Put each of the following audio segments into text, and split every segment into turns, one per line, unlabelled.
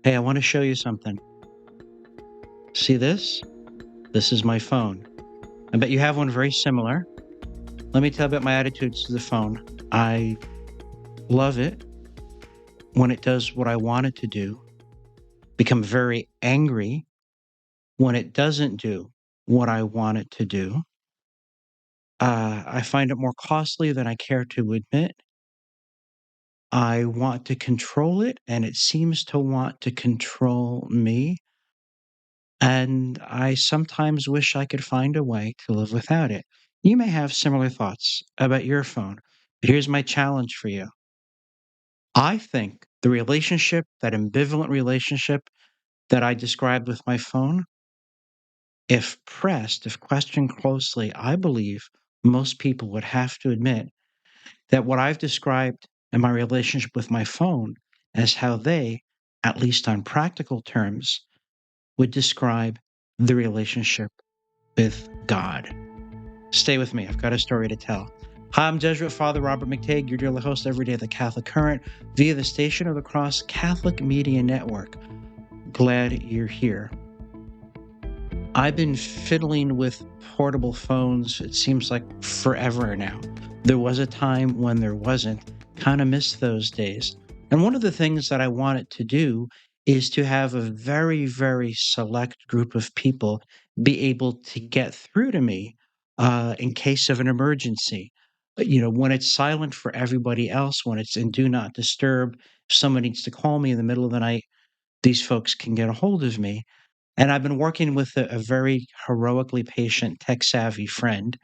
Hey, I want to show you something. See this? This is my phone. I bet you have one very similar. Let me tell you about my attitudes to the phone. I love it when it does what I want it to do, become very angry when it doesn't do what I want it to do. I find it more costly than I care to admit. I want to control it, and it seems to want to control me. And I sometimes wish I could find a way to live without it. You may have similar thoughts about your phone, but here's my challenge for you. I think the relationship, that ambivalent relationship that I described with my phone, if pressed, if questioned closely, I believe most people would have to admit that what I've described in my relationship with my phone as how they, at least on practical terms, would describe the relationship with God. Stay with me. I've got a story to tell. Hi, I'm Jesuit Father Robert McTeigue, your dearly host every day of the Catholic Current via the Station of the Cross Catholic Media Network. Glad you're here. I've been fiddling with portable phones, it seems like forever now. There was a time when there wasn't. Kind of miss those days. And one of the things that I wanted to do is to have a very, very select group of people be able to get through to me in case of an emergency. When it's silent for everybody else, when it's in do not disturb, if someone needs to call me in the middle of the night, these folks can get a hold of me. And I've been working with a very heroically patient, tech savvy friend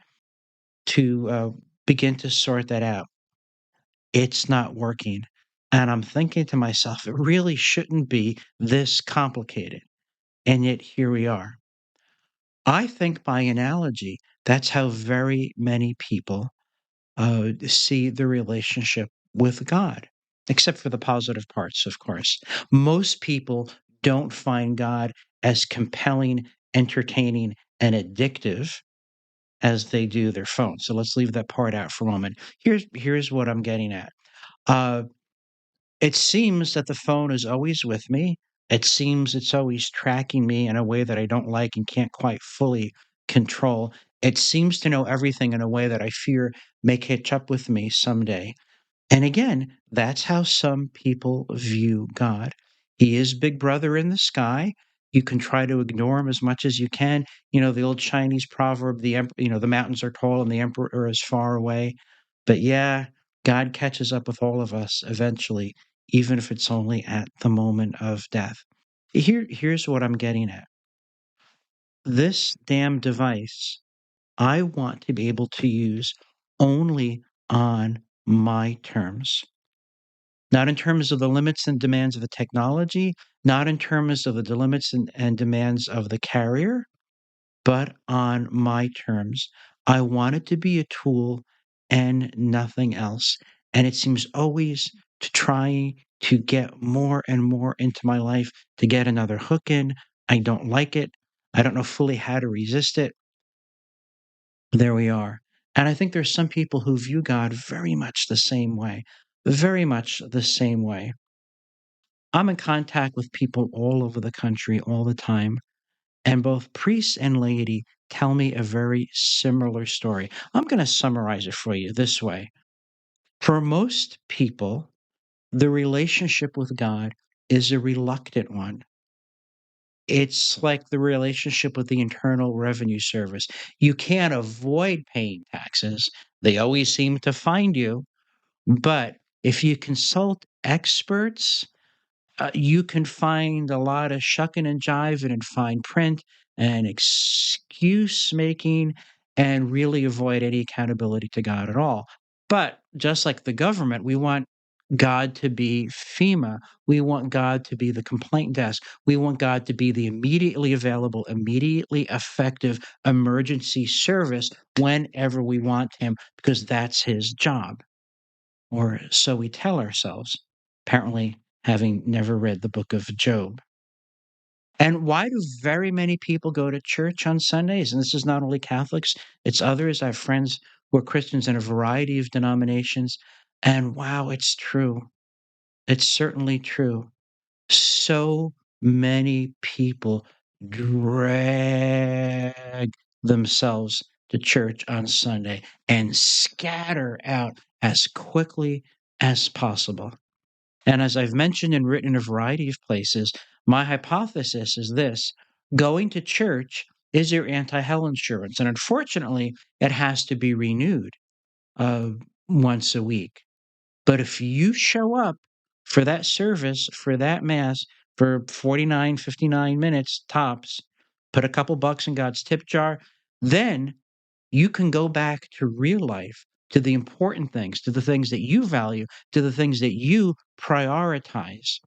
to begin to sort that out. It's not working. And I'm thinking to myself, it really shouldn't be this complicated. And yet here we are. I think by analogy, that's how very many people see the relationship with God, except for the positive parts, of course. Most people don't find God as compelling, entertaining, and addictive as they do their phone. So let's leave that part out for a moment. Here's what I'm getting at. Uh, it seems that the phone is always with me. It seems it's always tracking me in a way that I don't like and can't quite fully control. It seems to know everything in a way that I fear may catch up with me someday. And again, that's how some people view God. He is Big Brother in the sky. You can try to ignore him as much as you can. The old Chinese proverb, the mountains are tall and the emperor is far away. But yeah, God catches up with all of us eventually, even if it's only at the moment of death. Here's what I'm getting at. This damn device, I want to be able to use only on my terms. Not in terms of the limits and demands of the technology, not in terms of the limits and demands of the carrier, but on my terms. I want it to be a tool and nothing else. And it seems always to try to get more and more into my life to get another hook in. I don't like it. I don't know fully how to resist it. There we are. And I think there's some people who view God very much the same way, very much the same way. I'm in contact with people all over the country all the time, and both priests and laity tell me a very similar story. I'm going to summarize it for you this way. For most people, the relationship with God is a reluctant one. It's like the relationship with the Internal Revenue Service. You can't avoid paying taxes, they always seem to find you. But if you consult experts, you can find a lot of shucking and jiving and fine print and excuse making and really avoid any accountability to God at all. But just like the government, we want God to be FEMA. We want God to be the complaint desk. We want God to be the immediately available, immediately effective emergency service whenever we want him, because that's his job. Or so we tell ourselves, apparently having never read the book of Job. And why do very many people go to church on Sundays? And this is not only Catholics, it's others. I have friends who are Christians in a variety of denominations. And wow, it's true. It's certainly true. So many people drag themselves to church on Sunday and scatter out as quickly as possible. And as I've mentioned and written in a variety of places, my hypothesis is this: going to church is your anti hell insurance. And unfortunately, it has to be renewed uh, once a week. But if you show up for that service, for that mass, for 49, 59 minutes tops, put a couple bucks in God's tip jar, then you can go back to real life, to the important things, to the things that you value, to the things that you prioritize.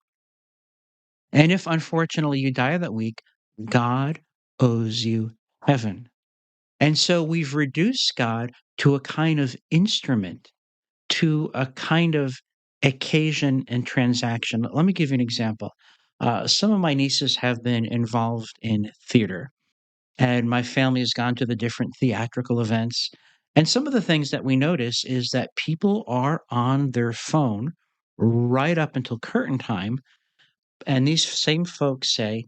And if unfortunately you die that week, God owes you heaven. And so we've reduced God to a kind of instrument, to a kind of occasion and transaction. Let me give you an example. Some of my nieces have been involved in theater, and my family has gone to the different theatrical events. And some of the things that we notice is that people are on their phone right up until curtain time. And these same folks say,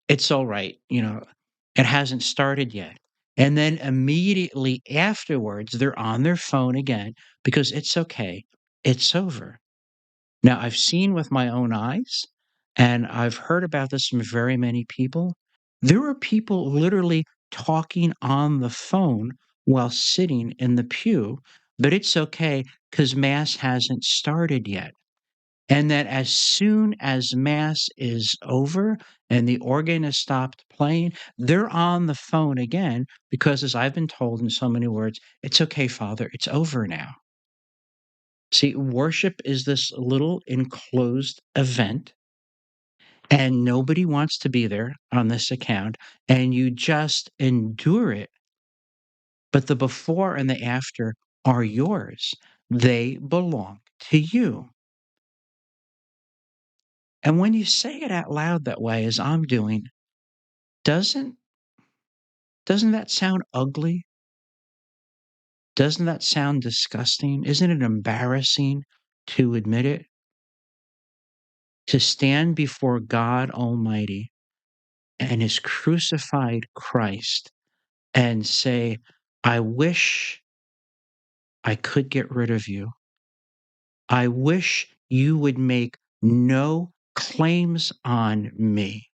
it's all right, it hasn't started yet. And then immediately afterwards, they're on their phone again because it's okay. It's over. Now, I've seen with my own eyes, and I've heard about this from very many people. There are people literally talking on the phone while sitting in the pew, but it's okay because Mass hasn't started yet. And that as soon as Mass is over and the organ has stopped playing, they're on the phone again because, as I've been told in so many words, it's okay, Father, it's over now. See, worship is this little enclosed event, and nobody wants to be there on this account, and you just endure it. But the before and the after are yours, they belong to you. And when you say it out loud that way, as I'm doing, doesn't doesn't that sound ugly? Doesn't that sound disgusting? Isn't it embarrassing to admit it? To stand before God Almighty and his crucified Christ and say, I wish I could get rid of you. I wish you would make no claims on me.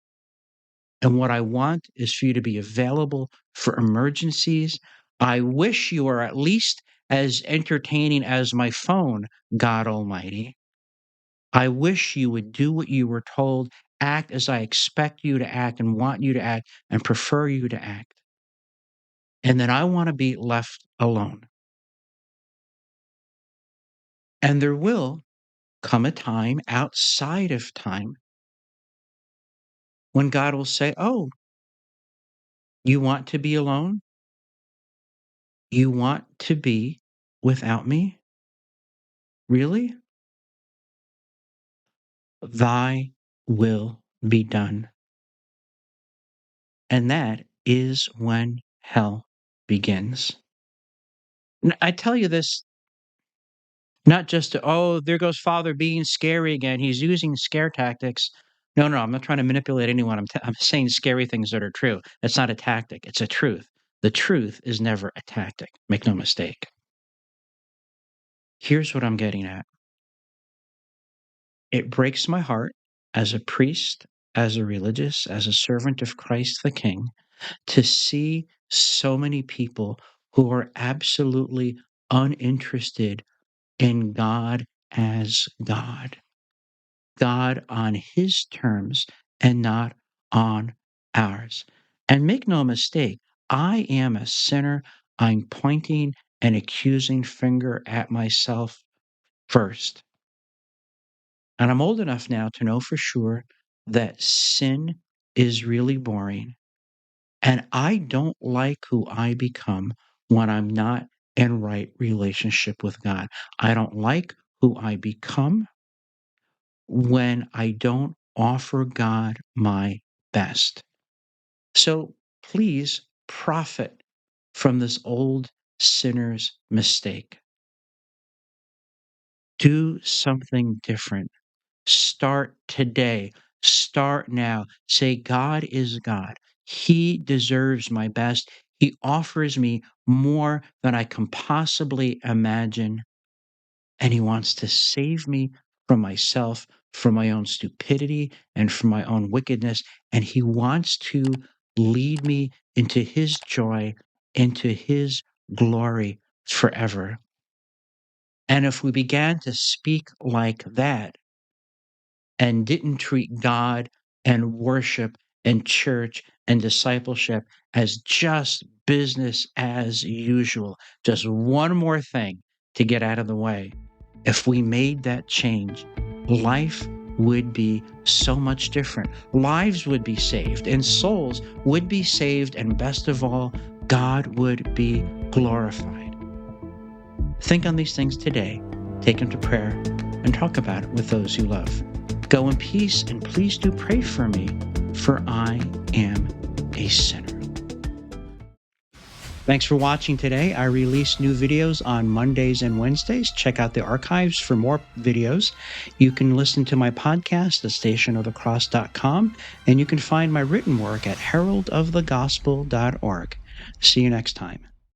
And what I want is for you to be available for emergencies. I wish you were at least as entertaining as my phone, God Almighty. I wish you would do what you were told, act as I expect you to act and want you to act and prefer you to act. And then I want to be left alone. And there will come a time outside of time when God will say, oh, you want to be alone? You want to be without me? Really? Thy will be done. And that is when hell begins. I tell you this not just to, oh, there goes Father being scary again. He's using scare tactics. No, no, I'm not trying to manipulate anyone. I'm saying scary things that are true. It's not a tactic, it's a truth. The truth is never a tactic. Make no mistake. Here's what I'm getting at: it breaks my heart as a priest, as a religious, as a servant of Christ the King, to see so many people who are absolutely uninterested in God as God. God on his terms and not on ours. And make no mistake, I am a sinner. I'm pointing an accusing finger at myself first. And I'm old enough now to know for sure that sin is really boring. And I don't like who I become when I'm not in right relationship with God. I don't like who I become when I don't offer God my best. So please profit from this old sinner's mistake. Do something different. Start today. Start now. Say, God is God. He deserves my best. He offers me more than I can possibly imagine. And He wants to save me from myself, from my own stupidity, and from my own wickedness. And He wants to lead me into His joy, into His glory forever. And if we began to speak like that, and didn't treat God and worship and church and discipleship as just business as usual, just one more thing to get out of the way. If we made that change, life would be so much different. Lives would be saved, and souls would be saved, and best of all, God would be glorified. Think on these things today, take them to prayer, and talk about it with those you love. Go in peace, and please do pray for me, for I am a sinner. Thanks for watching today. I release new videos on Mondays and Wednesdays. Check out the archives for more videos. You can listen to my podcast at stationofthecross.com, and you can find my written work at heraldofthegospel.org. See you next time.